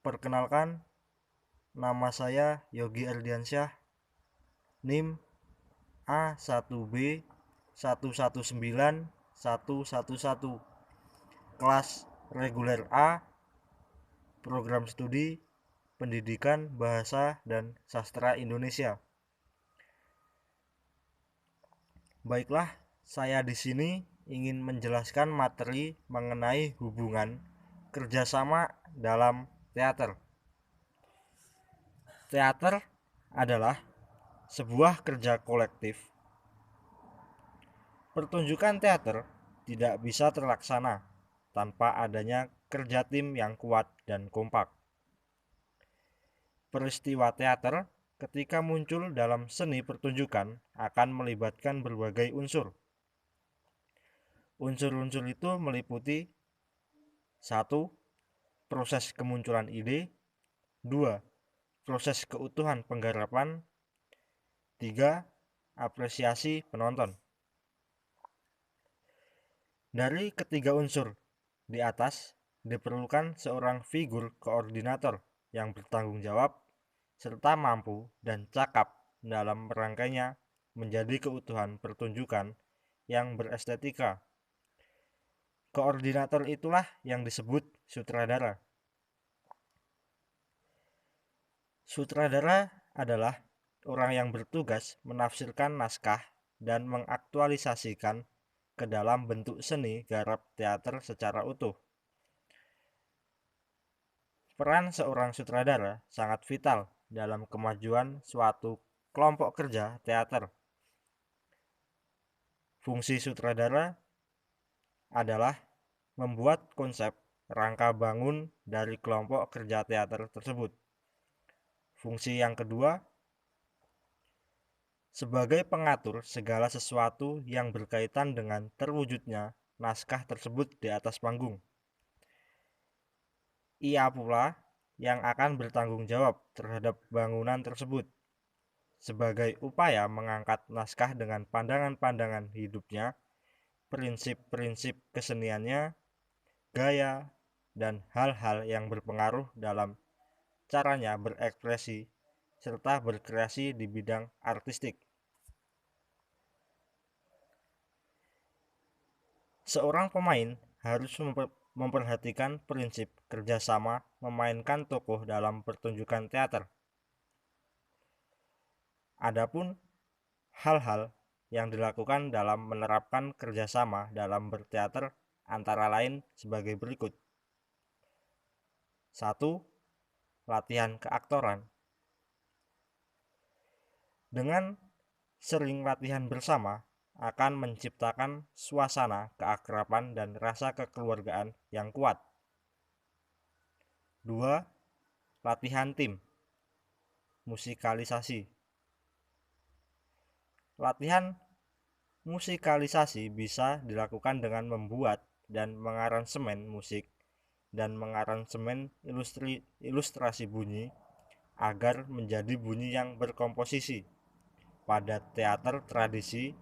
Perkenalkan, nama saya Yogi Ardiansyah, NIM A1B119111, kelas reguler A, program studi Pendidikan Bahasa dan Sastra Indonesia. Baiklah, saya di sini ingin menjelaskan materi mengenai hubungan kerjasama dalam teater. Teater adalah sebuah kerja kolektif. Pertunjukan teater tidak bisa terlaksana tanpa adanya kerja tim yang kuat dan kompak. Peristiwa teater ketika muncul dalam seni pertunjukan akan melibatkan berbagai unsur. Unsur-unsur itu meliputi 1. Proses kemunculan ide, 2. Proses keutuhan penggarapan, 3. Apresiasi penonton. Dari ketiga unsur di atas diperlukan seorang figur koordinator yang bertanggung jawab serta mampu dan cakap dalam merangkainya menjadi keutuhan pertunjukan yang berestetika. Koordinator itulah yang disebut sutradara. Sutradara adalah orang yang bertugas menafsirkan naskah dan mengaktualisasikan ke dalam bentuk seni garap teater secara utuh. Peran seorang sutradara sangat vital dalam kemajuan suatu kelompok kerja teater. Fungsi sutradara adalah membuat konsep rangka bangun dari kelompok kerja teater tersebut. Fungsi yang kedua, sebagai pengatur segala sesuatu yang berkaitan dengan terwujudnya naskah tersebut di atas panggung. Ia pula yang akan bertanggung jawab terhadap bangunan tersebut sebagai upaya mengangkat naskah dengan pandangan-pandangan hidupnya, prinsip-prinsip keseniannya, gaya, dan hal-hal yang berpengaruh dalam caranya berekspresi serta berkreasi di bidang artistik. Seorang pemain harus memperhatikan prinsip kerjasama memainkan tokoh dalam pertunjukan teater. Adapun hal-hal yang dilakukan dalam menerapkan kerjasama dalam berteater antara lain sebagai berikut. 1. Latihan keaktoran. Dengan sering latihan bersama akan menciptakan suasana keakraban dan rasa kekeluargaan yang kuat. 2. Latihan tim. Musikalisasi. Latihan musikalisasi bisa dilakukan dengan membuat dan mengaransemen musik dan mengaransemen ilustrasi bunyi agar menjadi bunyi yang berkomposisi. Pada teater tradisi,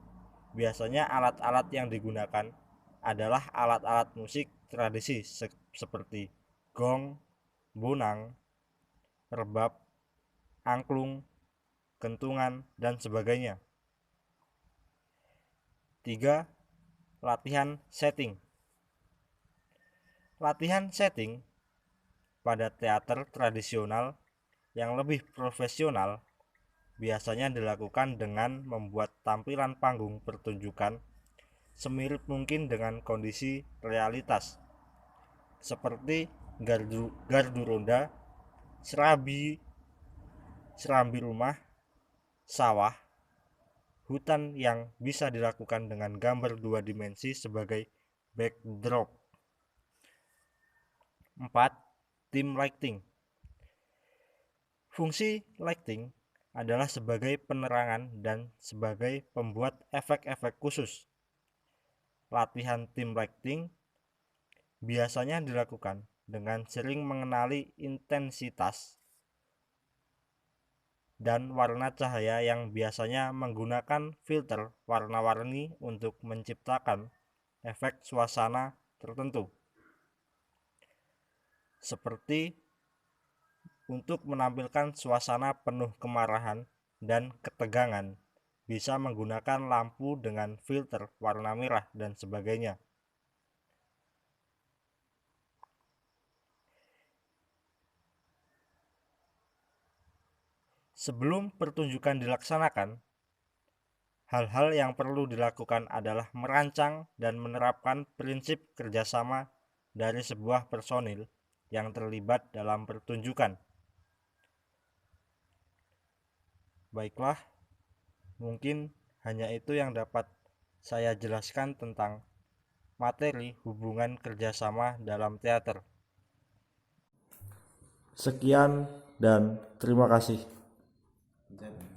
biasanya alat-alat yang digunakan adalah alat-alat musik tradisi seperti gong, bonang, rebab, angklung, kentungan, dan sebagainya. 3. Latihan setting. Latihan setting pada teater tradisional yang lebih profesional biasanya dilakukan dengan membuat tampilan panggung pertunjukan semirip mungkin dengan kondisi realitas, seperti gardu ronda, serambi rumah, sawah, hutan yang bisa dilakukan dengan gambar dua dimensi sebagai backdrop. 4. Tim lighting. Fungsi lighting adalah sebagai penerangan dan sebagai pembuat efek-efek khusus. Latihan tim lighting biasanya dilakukan dengan sering mengenali intensitas dan warna cahaya yang biasanya menggunakan filter warna-warni untuk menciptakan efek suasana tertentu. Seperti Untuk menampilkan suasana penuh kemarahan dan ketegangan, bisa menggunakan lampu dengan filter warna merah dan sebagainya. Sebelum pertunjukan dilaksanakan, hal-hal yang perlu dilakukan adalah merancang dan menerapkan prinsip kerjasama dari sebuah personil yang terlibat dalam pertunjukan. Baiklah, mungkin hanya itu yang dapat saya jelaskan tentang materi hubungan kerjasama dalam teater. Sekian dan terima kasih.